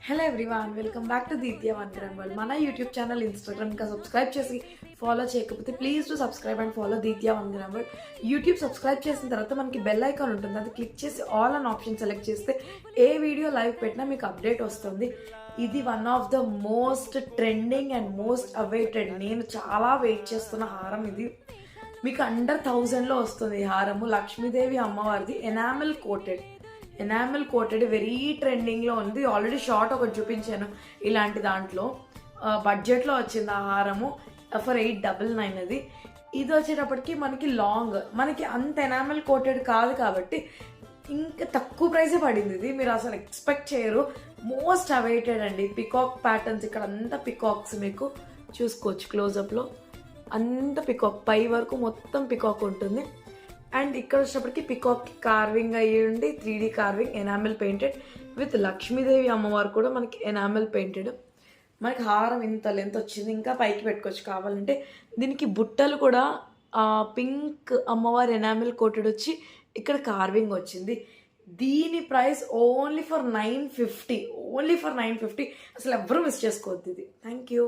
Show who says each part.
Speaker 1: Hello everyone, welcome back to Dithya one gram world. మన YouTube channel, Instagram ఇంకా subscribe చేసి follow చేయకపోతే please to subscribe and follow Dithya one gram world. YouTube subscribe చేసిన తర్వాత మనకి bell icon ఉంటుంది, అది క్లిక్ చేసి ఆల్ అన్ ఆప్షన్ సెలెక్ట్ చేస్తే ఏ వీడియో లైవ్ పెట్టినా మీకు అప్డేట్ వస్తుంది. ఇది one of the most trending and most awaited, నేను చాలా వెయిట్ చేస్తున్న హారం ఇది. మీకు అండర్ 1000లో వస్తుంది ఈ హారము. లక్ష్మీదేవి అమ్మవారిది ఎనామిల్ కోటెడ్ వెరీ ట్రెండింగ్లో ఉంది. ఆల్రెడీ షార్ట్ ఒకటి చూపించాను ఇలాంటి దాంట్లో. బడ్జెట్లో వచ్చింది ఆ హారము ఫర్ 899. అది ఇది వచ్చేటప్పటికి మనకి లాంగ్, మనకి అంత ఎనామిల్ కోటెడ్ కాదు కాబట్టి ఇంకా తక్కువ ప్రైజే పడింది. ఇది మీరు అసలు ఎక్స్పెక్ట్ చేయరు. మోస్ట్ అవైటెడ్ అండి. పికాక్ ప్యాటర్న్స్, ఇక్కడ అంతా పికాక్స్ మీకు చూసుకోవచ్చు క్లోజప్లో. అంత పికాక్ పై వరకు మొత్తం పికాక్ ఉంటుంది. అండ్ ఇక్కడ వచ్చేటప్పటికి పికాక్ కార్వింగ్ అయ్యి ఉండి 3D carving, enamel painted with Lakshmidevi అమ్మవారు కూడా మనకి ఎనామిల్ పెయింటెడ్. మనకి హారం ఇంత లెంత్ వచ్చింది, ఇంకా పైకి పెట్టుకోవచ్చు కావాలంటే. దీనికి బుట్టలు కూడా పింక్ అమ్మవారి ఎనామిల్ కోటెడ్ వచ్చి ఇక్కడ కార్వింగ్ వచ్చింది. దీని ప్రైస్ ఓన్లీ ఫర్ 950. అసలు ఎవరు మిస్ చేసుకోవద్దు ఇది. Thank you.